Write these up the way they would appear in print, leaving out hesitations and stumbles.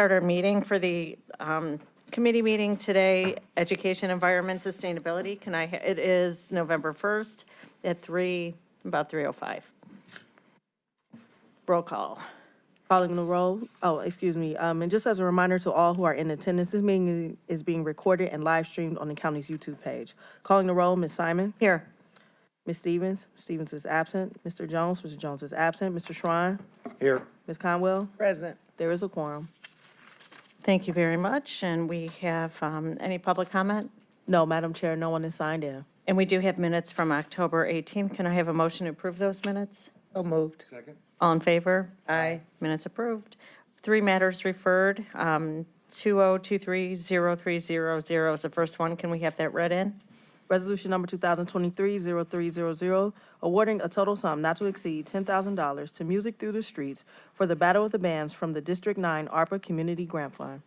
start our meeting for the committee meeting today, Education, Environment, Sustainability. It is November 1st at about 3:05. Roll call. Calling the roll. Oh, excuse me. And just as a reminder to all who are in attendance, this meeting is being recorded and live streamed on the county's YouTube page. Calling the roll, Ms. Simon. Here. Ms. Stevens. Stevens is absent. Mr. Jones. Mr. Jones is absent. Mr. Schrein. Here. Ms. Conwell. Present. There is a quorum. Thank you very much. And we have any public comment? No, Madam Chair, no one is signed in. And we do have minutes from October 18th. Can I have a motion to approve those minutes? So moved. Second. All in favor? Aye. Minutes approved. 3 matters referred. 2023-0300 is the first one. Can we have that read in? Resolution number 2023-0300, awarding a total sum not to exceed $10,000 to Music Through the Streets for the Battle of the Bands from the District 9 ARPA Community Grant Fund.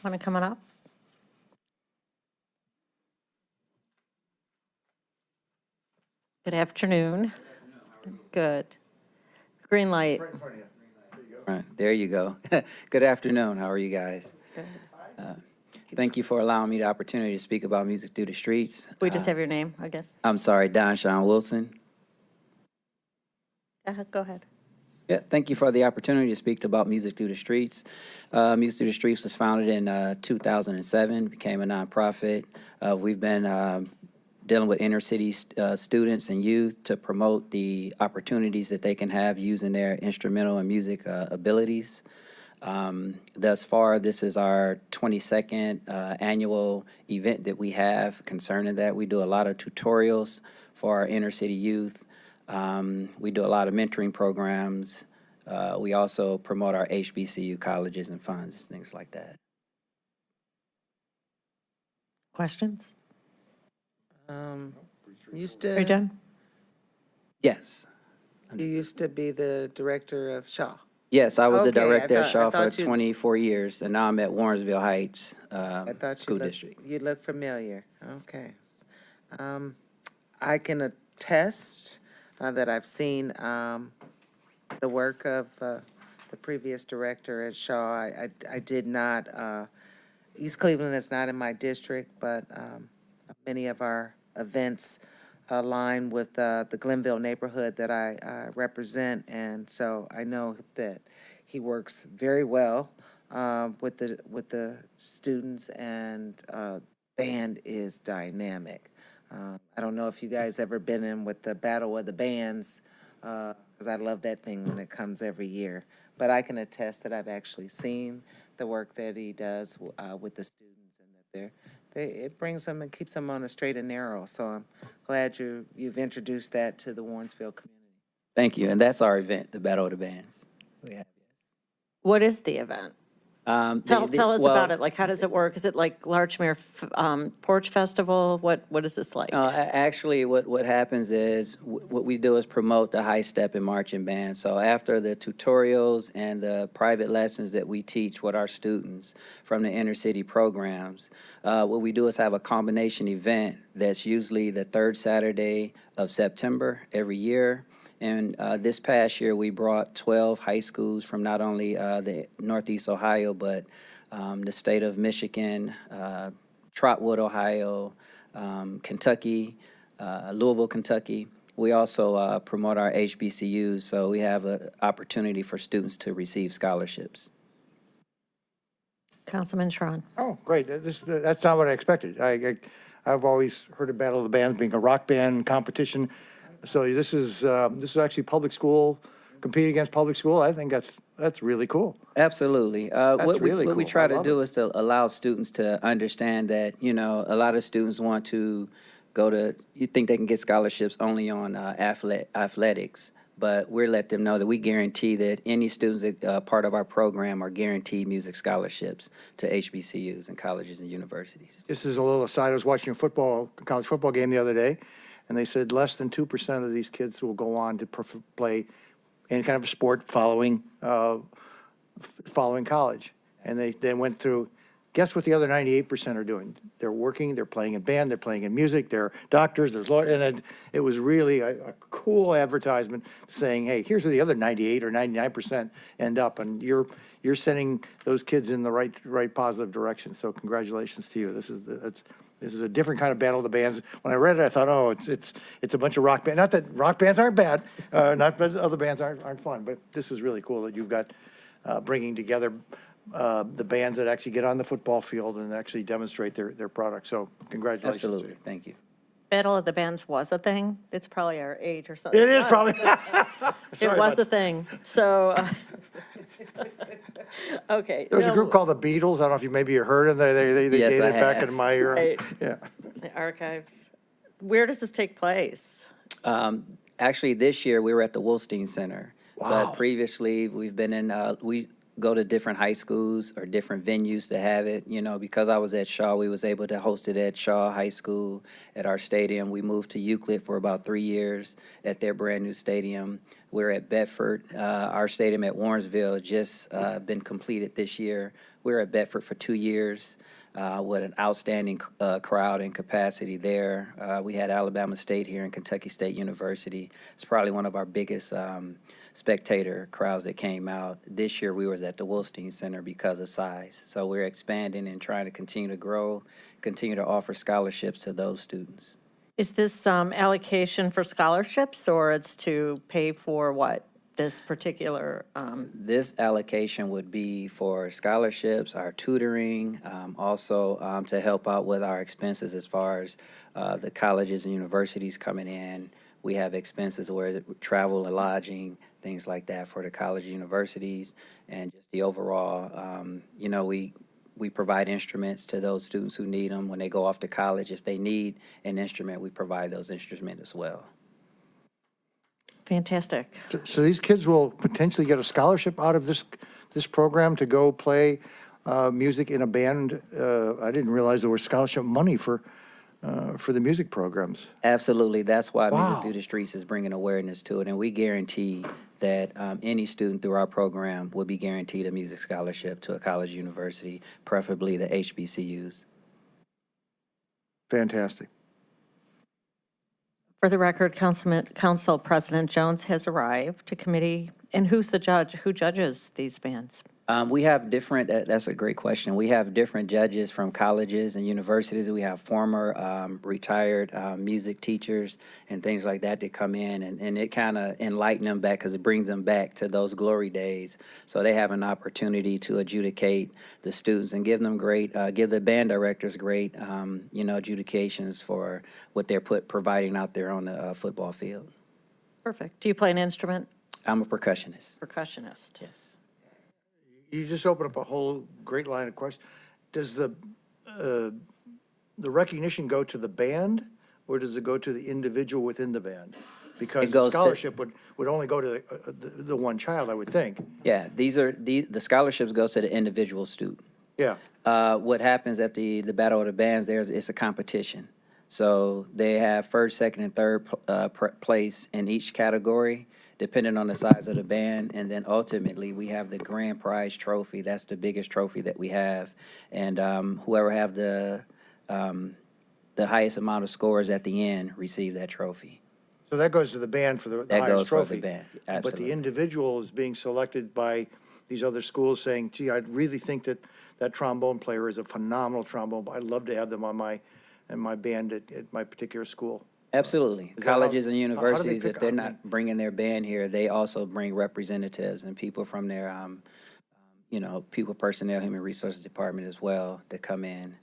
Want to come on up? Good afternoon. Good. Green light. Right, there you go. Good afternoon. How are you guys? Good. Thank you for allowing me the opportunity to speak about Music Through the Streets. We just have your name again. I'm sorry, Don Sean Wilson. Go ahead. Yeah, thank you for the opportunity to speak about Music Through the Streets. Music Through the Streets was founded in 2007, became a nonprofit. We've been dealing with inner city students and youth to promote the opportunities that they can have using their instrumental and music abilities. Thus far, this is our 22nd annual event that we have concerning that. We do a lot of tutorials for our inner city youth. We do a lot of mentoring programs. We also promote our HBCU colleges and funds, things like that. Questions? Used Are you to, done? Yes. you used to be the director of Shaw. Yes, I was the Okay, I director at thought- I Shaw for thought you- 24 years, and now I'm at Warrensville Heights I thought School you looked, District. you look familiar. Okay. I can attest that I've seen the work of the previous director at Shaw. I did not, East Cleveland is not in my district, but many of our events align with the Glenville neighborhood that I represent, and so I know that he works very well with the students, and band is dynamic. I don't know if you guys ever been in with the Battle of the Bands, because I love that thing when it comes every year. But I can attest that I've actually seen the work that he does with the students, and that it brings them and keeps them on a straight and narrow. So I'm glad you've introduced that to the Warrensville community. Thank you, and that's our event, the Battle of the Bands. We have. What is the event? Tell us well, about it. Like, how does it work? Is it like Larchmere Porch Festival? What is this like? Actually, what happens is what we do is promote the high step and marching band. So after the tutorials and the private lessons that we teach with our students from the inner city programs, what we do is have a combination event that's usually the third Saturday of September every year. And this past year, we brought 12 high schools from not only the Northeast Ohio, but the state of Michigan, Trotwood, Ohio, Kentucky, Louisville, Kentucky. We also promote our HBCUs, so we have an opportunity for students to receive scholarships. Councilman Schron. Oh, great. That's not what I expected. I've always heard of Battle of the Bands being a rock band competition. So this is actually public school, competing against public school. I think that's really cool. Absolutely. What we cool. try I to love do it. is to allow students to understand that, a lot of students want to you think they can get scholarships only on athletics, but we're let them know that we guarantee that any students that part of our program are guaranteed music scholarships to HBCUs and colleges and universities. This is a little aside. I was watching a college football game the other day, and they said less than 2% of these kids will go on to play any kind of a sport following college. And they went through Guess what the other 98% are doing? They're working, they're playing in band, they're playing in music, they're doctors, there's lawyers, and it was really a cool advertisement saying, hey, here's where the other 98 or 99% end up, and you're sending those kids in the right positive direction. So congratulations to you. This is a different kind of battle of the bands. When I read it, I thought, oh, it's a bunch of rock bands. Not that rock bands aren't bad, not that other bands aren't fun, but this is really cool that you've got bringing together the bands that actually get on the football field and actually demonstrate their product. So congratulations to you. Absolutely, thank you. Battle of the Bands was a thing. It's probably our age or something. It is probably. It was a thing. So, okay. There was a no, group called the Beatles. I don't know if you maybe you heard of them. They Yes, did I it back have. in my era. Right. Yeah. The archives. Where does this take place? Actually, this year, we were at the Wolstein Center. Wow. But previously, we've been in, we go to different high schools or different venues to have it. You know, because I was at Shaw, we was able to host it at Shaw High School at our stadium. We moved to Euclid for about 3 years at their brand-new stadium. We're at Bedford. Our stadium at Warrensville just been completed this year. We're at Bedford for 2 years. With an outstanding crowd and capacity there. We had Alabama State here and Kentucky State University. It's probably one of our biggest spectator crowds that came out. This year we was at the Wolstein Center because of size. So we're expanding and trying to continue to grow, continue to offer scholarships to those students. Is this allocation for scholarships, or it's to pay for what? This particular, This allocation would be for scholarships, our tutoring, also to help out with our expenses as far as the colleges and universities coming in. We have expenses where travel and lodging, things like that for the college and universities, and just the overall, you know, we provide instruments to those students who need them when they go off to college. If they need an instrument, we provide those instruments as well. fantastic. So these kids will potentially get a scholarship out of this program to go play music in a band. I didn't realize there was scholarship money for the music programs. Absolutely. That's why Wow. Music Through the Streets is bringing awareness to it. And we guarantee that any student through our program will be guaranteed a music scholarship to a college university, preferably the HBCUs. Fantastic. For the record, Council President Jones has arrived to committee. And who's the judge? Who judges these bands? We have different, that's a great question. We have different judges from colleges and universities. We have former retired music teachers and things like that that come in, and it kind of enlightens them back because it brings them back to those glory days. So they have an opportunity to adjudicate the students and give them great, give the band directors great, you know, adjudications for what they're providing out there on the football field. Perfect. Do you play an instrument? I'm a percussionist. Percussionist. Yes. You just opened up a whole great line of questions. Does the recognition go to the band, or does it go to the individual within the band? Because It the goes to- scholarship would only go to the one child, I would think. Yeah, these are, the scholarships go to the individual student. Yeah. What happens at the Battle of the Bands, it's a competition. So they have first, second, and third place in each category, depending on the size of the band. And then ultimately, we have the grand prize trophy. That's the biggest trophy that we have. And whoever have the highest amount of scores at the end receive that trophy. So that goes to the band for the That highest goes for the trophy. band, But absolutely. the individual is being selected by these other schools saying, gee, I really think that trombone player is a phenomenal trombone. I'd love to have them on my band at my particular school. Absolutely. Is that how- Colleges and how do they universities, pick if they're up? not bringing their band here, they also bring representatives and people from their, you know, people personnel, human resources department as well that come in,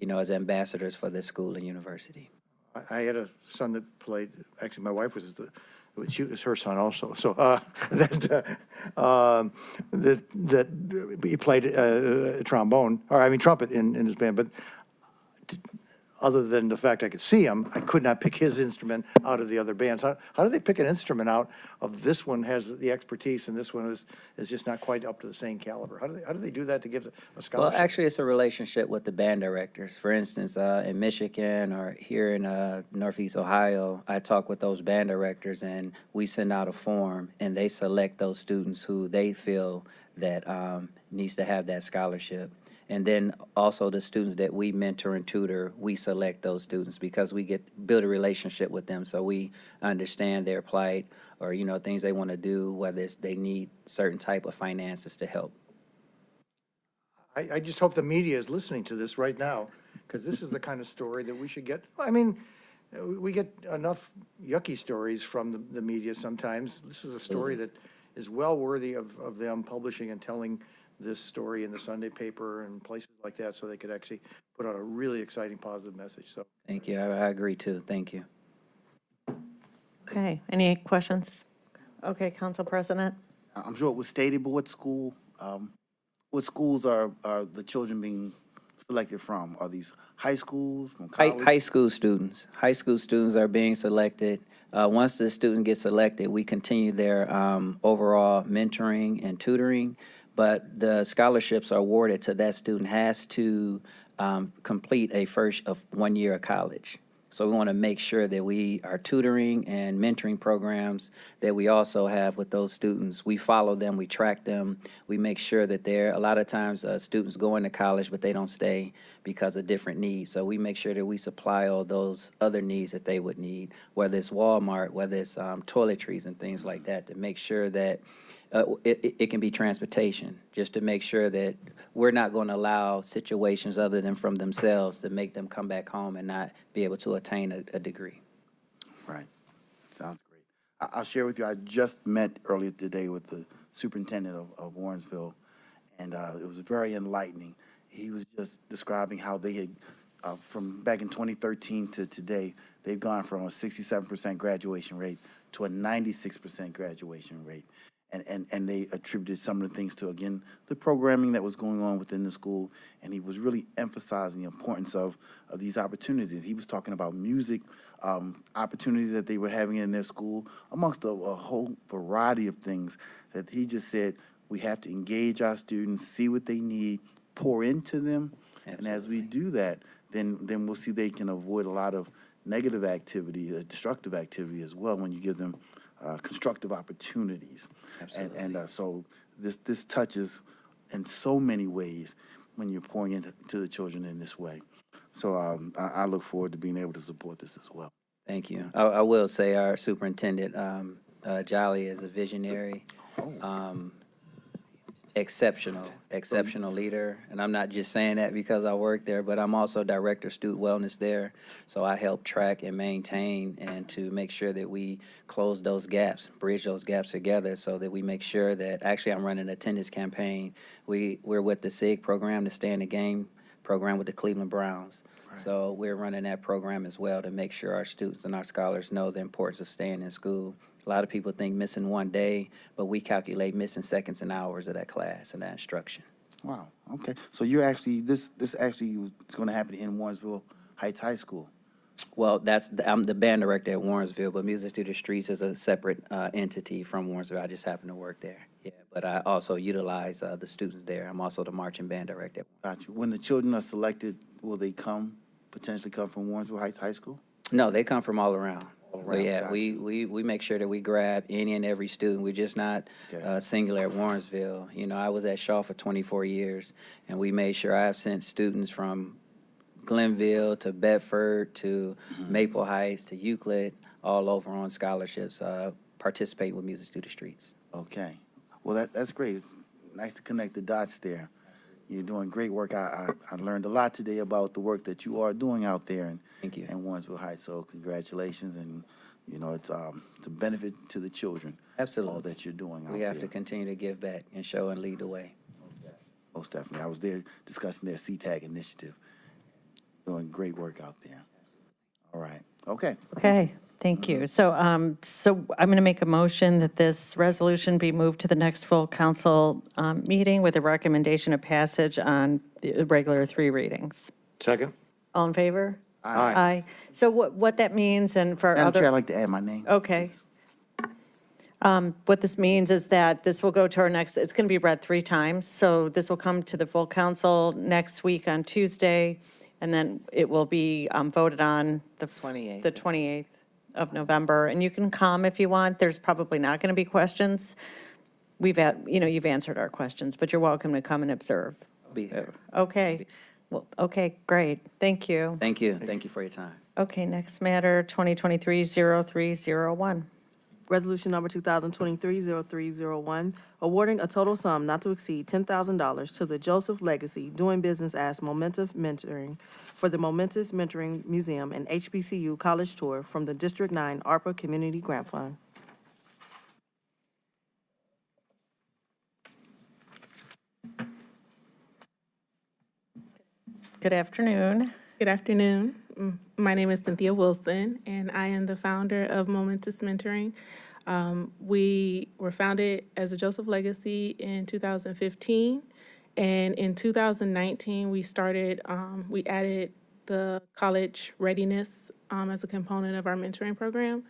you know, as ambassadors for the school and university. I had a son that played, actually, my wife was she was her son also. So that he played trombone, or I mean trumpet in his band. But other than the fact I could see him, I could not pick his instrument out of the other bands. How do they pick an instrument out of this one has the expertise and this one is just not quite up to the same caliber? How do they do that to give a Well, scholarship? actually, it's a relationship with the band directors. For instance, in Michigan or here in Northeast Ohio, I talk with those band directors, and we send out a form, and they select those students who they feel that needs to have that scholarship. And then also the students that we mentor and tutor, we select those students because we build a relationship with them, so we understand their plight or, things they want to do, whether it's they need certain type of finances to help. I just hope the media is listening to this right now, because this is the kind of story that we should get. I mean, we get enough yucky stories from the media sometimes. This is a story that is well worthy of them publishing and telling this story in the Sunday paper and places like that, so they could actually put out a really exciting, positive message. So Thank you. I agree too. Thank you. Okay, any questions? Okay, Council President? I'm sure it was stated, but what schools are the children being selected from? Are these high schools, from college? High school students. High school students are being selected. Once the student gets selected, we continue their overall mentoring and tutoring, but the scholarships are awarded to that student has to complete a first of 1 year of college. So we want to make sure that we are tutoring and mentoring programs that we also have with those students. We follow them, we track them, we make sure that a lot of times students go into college, but they don't stay because of different needs. So we make sure that we supply all those other needs that they would need, whether it's Walmart, whether it's toiletries and things like that, to make sure that it can be transportation, just to make sure that we're not going to allow situations other than from themselves to make them come back home and not be able to attain a degree. Right. Sounds great. I'll share with you, I just met earlier today with the superintendent of Warrensville, and it was very enlightening. He was just describing how they had, from back in 2013 to today, they've gone from a 67% graduation rate to a 96% graduation rate. And they attributed some of the things to, again, the programming that was going on within the school, and he was really emphasizing the importance of these opportunities. He was talking about music opportunities that they were having in their school, amongst a whole variety of things that he just said, we have to engage our students, see what they need, pour into them, and as we do that, then we'll see they can avoid a lot of negative activity, destructive activity as well, when you give them constructive opportunities. Absolutely. And so this touches in so many ways when you're pouring into the children in this way. So I look forward to being able to support this as well. Thank you. I will say our superintendent, Jolly, is a visionary, exceptional leader. And I'm not just saying that because I work there, but I'm also director of student wellness there. So I help track and maintain and to make sure that we close those gaps, bridge those gaps together so that we make sure that, actually I'm running an attendance campaign. We're with the SIG program, the Stay in the Game program with the Cleveland Browns. Right. So we're running that program as well to make sure our students and our scholars know the importance of staying in school. A lot of people think missing 1 day, but we calculate missing seconds and hours of that class and that instruction. Wow. Okay. So you're actually this actually is going to happen in Warrensville Heights High School. Well, I'm the band director at Warrensville, but Music Through the Streets is a separate entity from Warrensville. I just happen to work there. Yeah, but I also utilize the students there. I'm also the marching band director. Got you. When the children are selected, will they potentially come from Warrensville Heights High School? No, they come from all around. But yeah, Gotcha. we make sure that we grab any and every student. We're just not Okay. singular at Warrensville. I was at Shaw for 24 years, and we made sure I've sent students from Glenville to Bedford to Maple Heights to Euclid, all over on scholarships, participating with Music Through the Streets. Okay. Well, that's great. It's nice to connect the dots there. You're doing great work. I learned a lot today about the work that you are doing out there Thank you. in Warrensville Heights. So congratulations, and it's a benefit to the children. Absolutely. All that you're doing out We there. have to continue to give back and show and lead the way. Most definitely. I was there discussing their CTAG initiative. Doing great work out there. All right. Okay. Okay, thank you. So I'm going to make a motion that this resolution be moved to the next full council meeting with a recommendation of passage on the regular 3 readings. second? All in favor? Aye. Aye. So what that means, and for Madam Chair, I'd other, like to add my name. okay. What this means is that this will go to our next, it's going to be read 3 times. So this will come to the full council next week on Tuesday, and then it will be voted on the 28th. the 28th of November. And you can come if you want. There's probably not going to be questions. You've answered our questions, but you're welcome to come and observe. be here. Okay, well, okay, great, thank you. Thank you. Thank you for your time. Okay, next matter, 2023-0301. Resolution number 2023-0301, awarding a total sum not to exceed $10,000 to the Joseph Legacy, doing business as Momentive Mentoring, for the Momentous Mentoring Museum and HBCU College Tour from the District 9 ARPA Community Grant Fund. Good afternoon. Good afternoon. My name is Cynthia Wilson, and I am the founder of Momentous Mentoring. We were founded as a Joseph Legacy in 2015, and in 2019, we added the college readiness as a component of our mentoring program,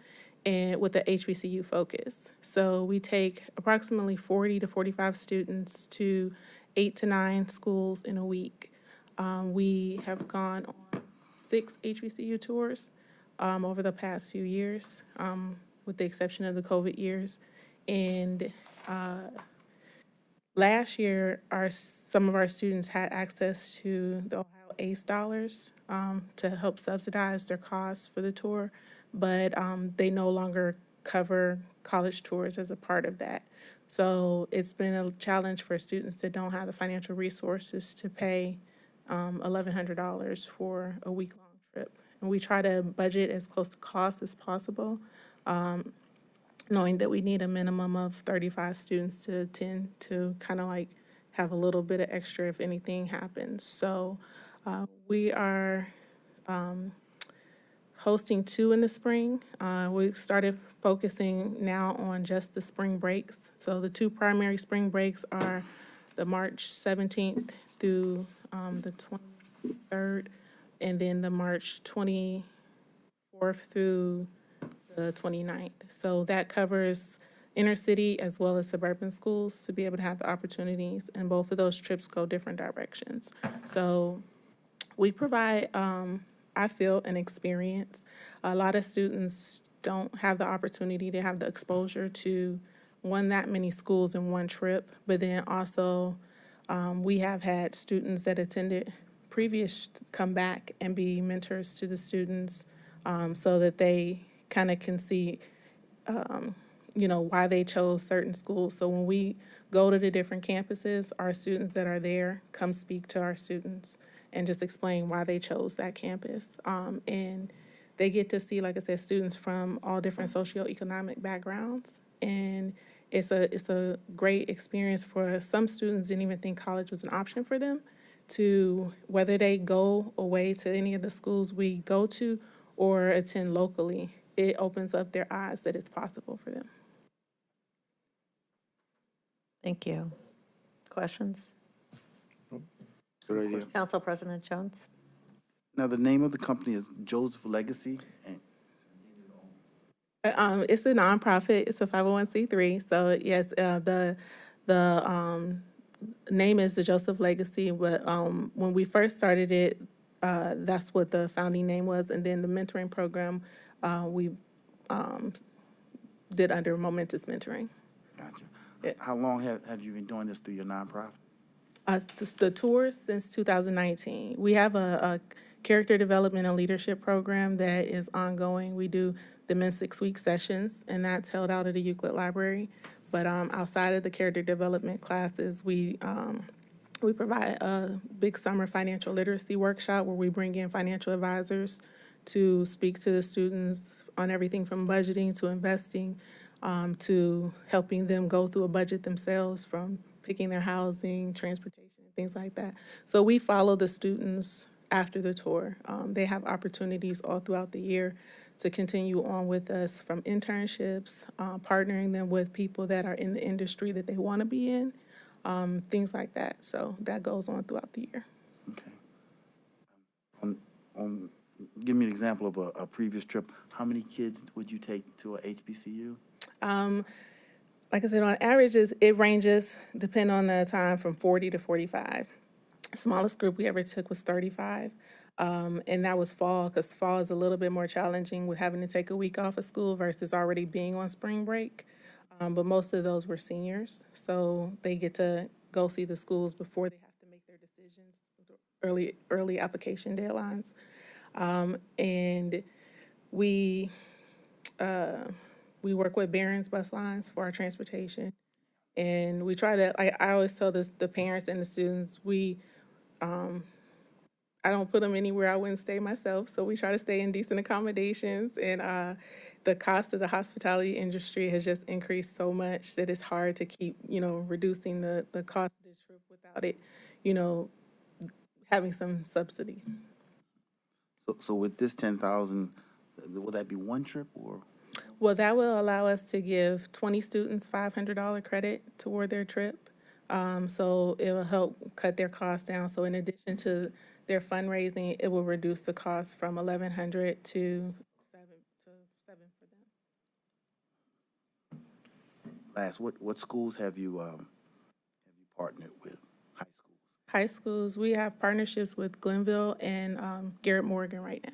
and with the HBCU focus. So we take approximately 40 to 45 students to 8 to 9 schools in a week. We have gone on 6 HBCU tours over the past few years, with the exception of the COVID years. And last year, some of our students had access to the Ohio ACE dollars to help subsidize their costs for the tour, but they no longer cover college tours as a part of that. So it's been a challenge for students that don't have the financial resources to pay $1,100 for a week-long trip. And we try to budget as close to cost as possible, knowing that we need a minimum of 35 students to attend to kind of like have a little bit of extra if anything happens. So we are hosting 2 in the spring. We started focusing now on just the spring breaks. So the 2 primary spring breaks are the March 17th through the 23rd, and then the March 24th through the 29th. So that covers inner city as well as suburban schools to be able to have the opportunities, and both of those trips go different directions. So we provide, I feel, an experience. A lot of students don't have the opportunity to have the exposure to that many schools in one trip, but then also we have had students that attended previous come back and be mentors to the students, so that they kind of can see, why they chose certain schools. So when we go to the different campuses, our students that are there come speak to our students and just explain why they chose that campus. And they get to see, like I said, students from all different socioeconomic backgrounds. And it's a great experience for some students didn't even think college was an option for them, to whether they go away to any of the schools we go to or attend locally. It opens up their eyes that it's possible for them. Thank you. Questions? Good idea. Council President Jones? Now, the name of the company is Joseph Legacy, and It's a nonprofit. It's a 501c3. So yes, the name is the Joseph Legacy. But when we first started it, that's what the founding name was, and then the mentoring program we did under Momentous Mentoring. gotcha. How long have you been doing this through your nonprofit? The tours since 2019. We have a character development and leadership program that is ongoing. We do the Men's 6-week sessions, and that's held out at the Euclid Library. But outside of the character development classes, we provide a big summer financial literacy workshop where we bring in financial advisors to speak to the students on everything from budgeting to investing, to helping them go through a budget themselves, from picking their housing, transportation, things like that. So we follow the students after the tour. They have opportunities all throughout the year to continue on with us, from internships, partnering them with people that are in the industry that they want to be in, things like that. So that goes on throughout the year. Okay. Give me an example of a previous trip. How many kids would you take to a HBCU? Like I said, on average, it ranges, depending on the time, from 40 to 45. Smallest group we ever took was 35. And that was fall, because fall is a little bit more challenging with having to take a week off of school versus already being on spring break. But most of those were seniors, so they get to go see the schools before they have to make their decision early application deadlines. And we work with Barron's Bus Lines for our transportation. And we try to, I always tell the parents and the students, I don't put them anywhere I wouldn't stay myself. So we try to stay in decent accommodations. And the cost of the hospitality industry has just increased so much that it's hard to keep, reducing the cost of the trip without it, having some subsidy. So with this 10,000, will that be one trip or? Well, that will allow us to give 20 students $500 credit toward their trip. So it will help cut their costs down. So in addition to their fundraising, it will reduce the cost from $1,100 to $7 for them. Last, what schools have you partnered with? High schools? High schools, we have partnerships with Glenville and Garrett Morgan right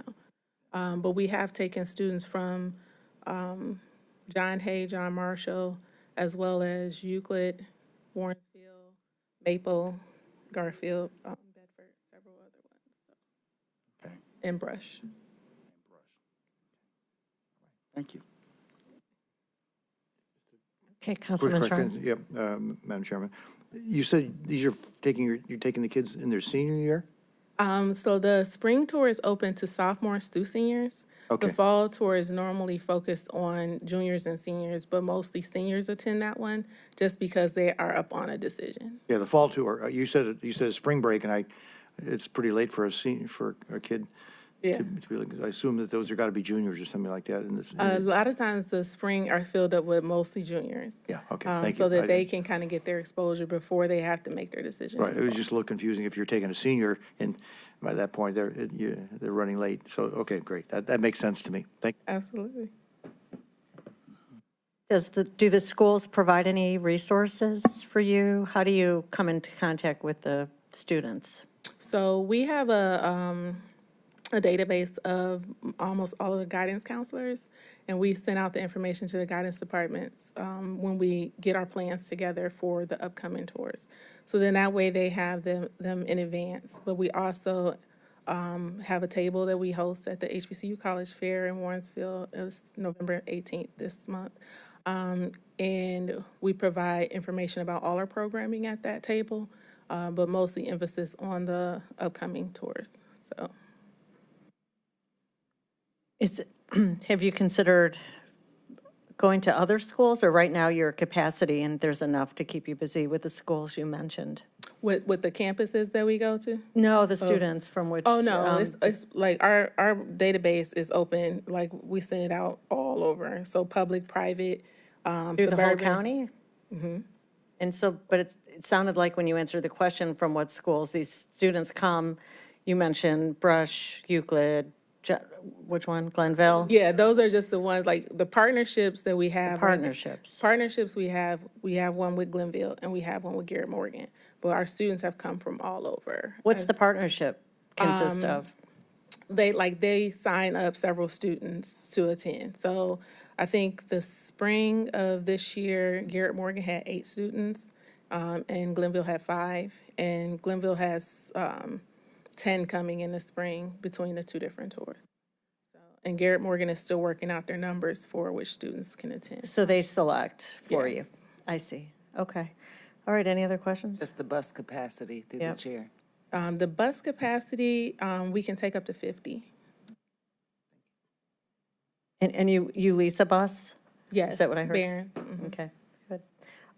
now. But we have taken students from John Hay, John Marshall, as well as Euclid, Warrensville, Maple, Garfield, Bedford, several other ones. Okay. And Brush. Thank you. Okay, Quick Councilman Sharp. question, yep, Madam Chairman. You said you're taking the kids in their senior year? So the spring tour is open to sophomores through seniors. Okay. The fall tour is normally focused on juniors and seniors, but mostly seniors attend that one just because they are up on a decision. Yeah, the fall tour, you said spring break, and it's pretty late for for a kid. Yeah. To be like, I assume that those are gotta be juniors or something like that in this. A lot of times the spring are filled up with mostly juniors. Yeah, okay, thank you. So that I- they can kind of get their exposure before they have to make their decision. Right, it was just a little confusing if you're taking a senior, and by that point, they're running late. So, okay, great, that makes sense to me. Thank you. Absolutely. Do the schools provide any resources for you? How do you come into contact with the students? So we have a database of almost all of the guidance counselors, and we send out the information to the guidance departments when we get our plans together for the upcoming tours. So then that way they have them in advance. But we also have a table that we host at the HBCU College Fair in Warrensville. It was November 18th this month. And we provide information about all our programming at that table, but mostly emphasis on the upcoming tours. So. Have you considered going to other schools, or right now your capacity and there's enough to keep you busy with the schools you mentioned? With the campuses that we go to? No, the students from which. Oh, no, it's like our database is open, like we send it out all over. So public, private, Through the whole suburban. county? Mm-hmm. And so, but it sounded like when you answered the question from what schools these students come, you mentioned Brush, Euclid, which one, Glenville? Yeah, those are just the ones, like the partnerships that we have. Partnerships. Partnerships we have one with Glenville and we have one with Garrett Morgan. But our students have come from all over. What's the partnership consist of? They sign up several students to attend. So I think the spring of this year, Garrett Morgan had 8 students, and Glenville had 5. And Glenville has 10 coming in the spring between the 2 different tours. So, and Garrett Morgan is still working out their numbers for which students can attend. So they select for you? Yes. I see. Okay. All right, any other questions? Just the bus capacity through the Yep. chair. The bus capacity, we can take up to 50. And you lease a bus? Yes. Is that what I heard? Barron's. Mhm. Okay, good.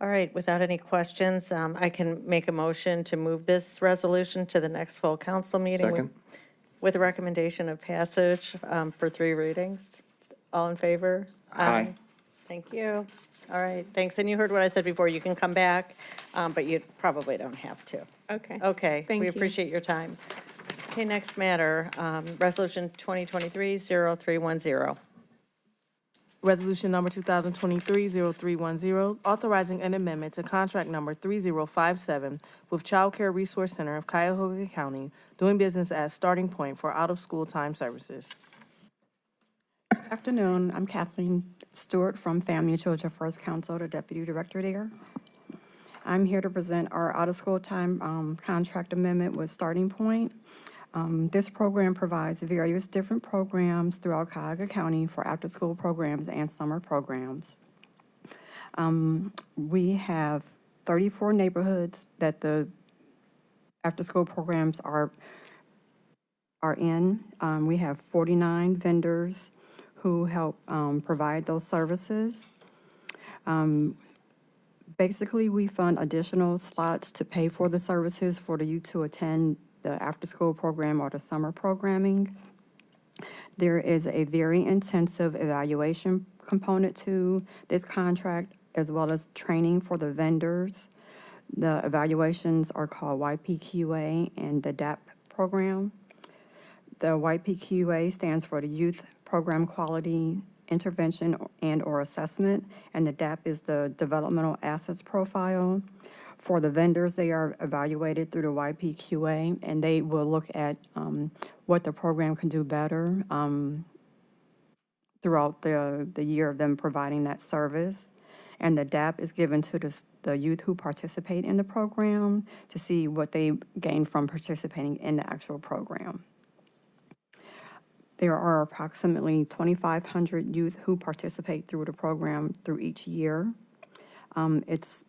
All right, without any questions, I can make a motion to move this resolution to the next full council meeting. Second. With a recommendation of passage for 3 readings. All in favor? Aye. Thank you. All right, thanks. And you heard what I said before, you can come back, but you probably don't have to. Okay. Okay, Thank we you. appreciate your time. Okay, next matter, Resolution 2023-0310. Resolution number 2023-0310, authorizing an amendment to contract number 3057 with Child Care Resource Center of Cuyahoga County, doing business as Starting Point for out-of-school time services. Good afternoon. I'm Kathleen Stewart from Family and Children First Council, the Deputy Director there. I'm here to present our out-of-school time contract amendment with Starting Point. This program provides various different programs throughout Cuyahoga County for after-school programs and summer programs. We have 34 neighborhoods that the after-school programs are in. We have 49 vendors who help provide those services. Basically, we fund additional slots to pay for the services for the youth to attend the after-school program or the summer programming. There is a very intensive evaluation component to this contract, as well as training for the vendors. The evaluations are called YPQA and the DAP program. The YPQA stands for the Youth Program Quality Intervention and/or Assessment, and the DAP is the Developmental Assets Profile. For the vendors, they are evaluated through the YPQA, and they will look at what the program can do better throughout the year of them providing that service. And the DAP is given to the youth who participate in the program to see what they gain from participating in the actual program. There are approximately 2,500 youth who participate through the program through each year. It's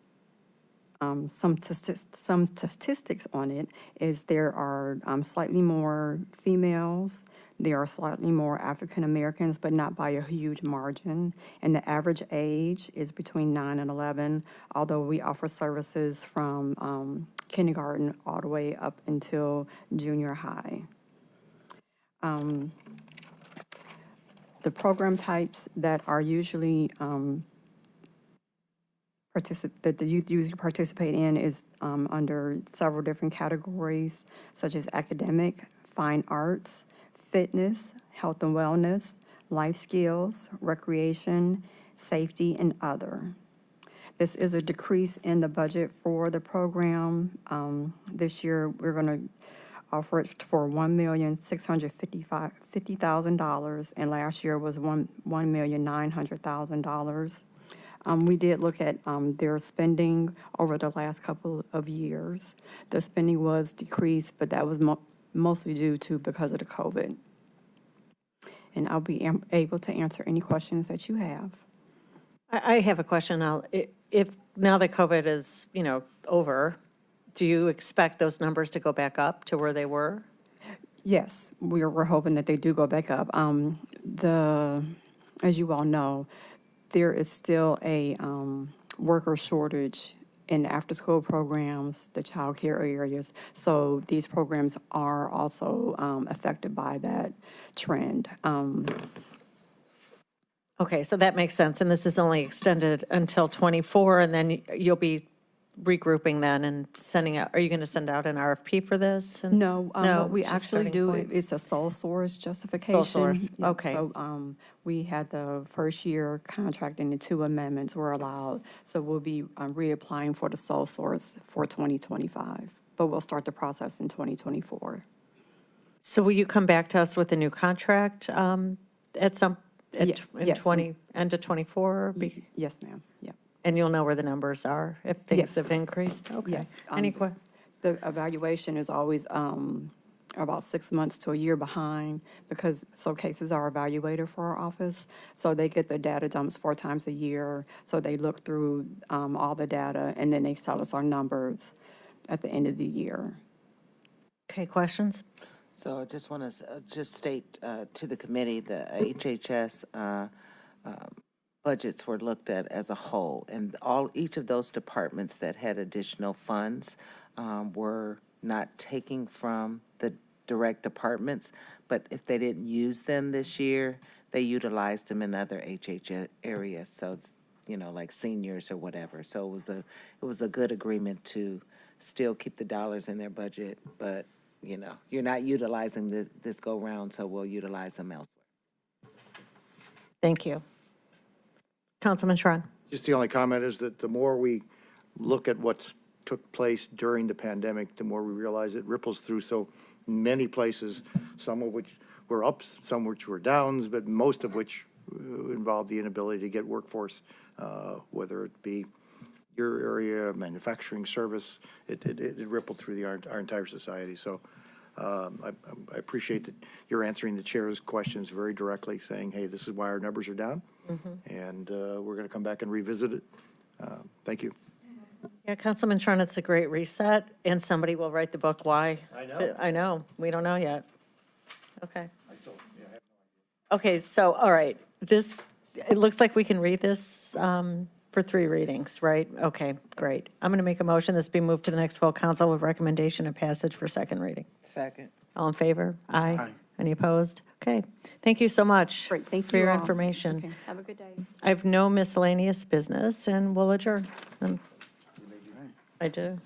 some statistics on it is there are slightly more females, there are slightly more African Americans, but not by a huge margin. And the average age is between 9 and 11, although we offer services from kindergarten all the way up until junior high. The program types that are usually that the youth usually participate in is under several different categories, such as academic, fine arts, fitness, health and wellness, life skills, recreation, safety, and other. This is a decrease in the budget for the program. This year, we're going to offer it for $1,650,000, and last year was $1,900,000. We did look at their spending over the last couple of years. The spending was decreased, but that was mostly due to because of the COVID. And I'll be able to answer any questions that you have. I have a question now. If now that COVID is, over, do you expect those numbers to go back up to where they were? Yes, we're hoping that they do go back up. As you all know, there is still a worker shortage in after-school programs, the child care areas. So these programs are also affected by that trend. Okay, so that makes sense, and this is only extended until '24, and then you'll be regrouping then and sending out, are you going to send out an RFP for this? No, what we it's just actually starting do, point. it's a sole source justification. source, Yeah, okay. So we had the first year contract and the 2 amendments were allowed. So we'll be reapplying for the sole source for 2025, but we'll start the process in 2024. So will you come back to us with a new contract at some, in yes. 20, end of '24? Yes, ma'am, yeah. And you'll know where the numbers are if things Yes. have increased? Okay. Yes, Any questions? The evaluation is always about 6 months to a year behind because cases are evaluated for our office. So they get the data dumps 4 times a year. So they look through all the data and then they tell us our numbers at the end of the year. Okay, questions? So I just want to just state to the committee, the HHS budgets were looked at as a whole, and each of those departments that had additional funds were not taking from the direct departments, but if they didn't use them this year, they utilized them in other HHS areas, so, like seniors or whatever. So it was a good agreement to still keep the dollars in their budget, but, you're not utilizing this go-round, so we'll utilize them elsewhere. Thank you. Councilman Schron. Just the only comment is that the more we look at what's took place during the pandemic, the more we realize it ripples through so many places, some of which were ups, some which were downs, but most of which involved the inability to get workforce, whether it be your area, manufacturing, service, it rippled through our entire society. So I appreciate that you're answering the chair's questions very directly, saying, hey, this is why our numbers are down, and we're going to come back and revisit it. Thank you. Yeah, Councilman Trent, it's a great reset, and somebody will write the book why. I know. I know, we don't know yet. Okay. Okay, so, all right, it looks like we can read this for 3 readings, right? Okay, great. I'm going to make a motion this be moved to the next full council with recommendation of passage for second reading. Second. All in favor? Aye. Aye. Any opposed? Okay, thank you so much. Great, thank For you your all. information. Okay, have a good day. I have no miscellaneous business, and we'll adjourn. I do.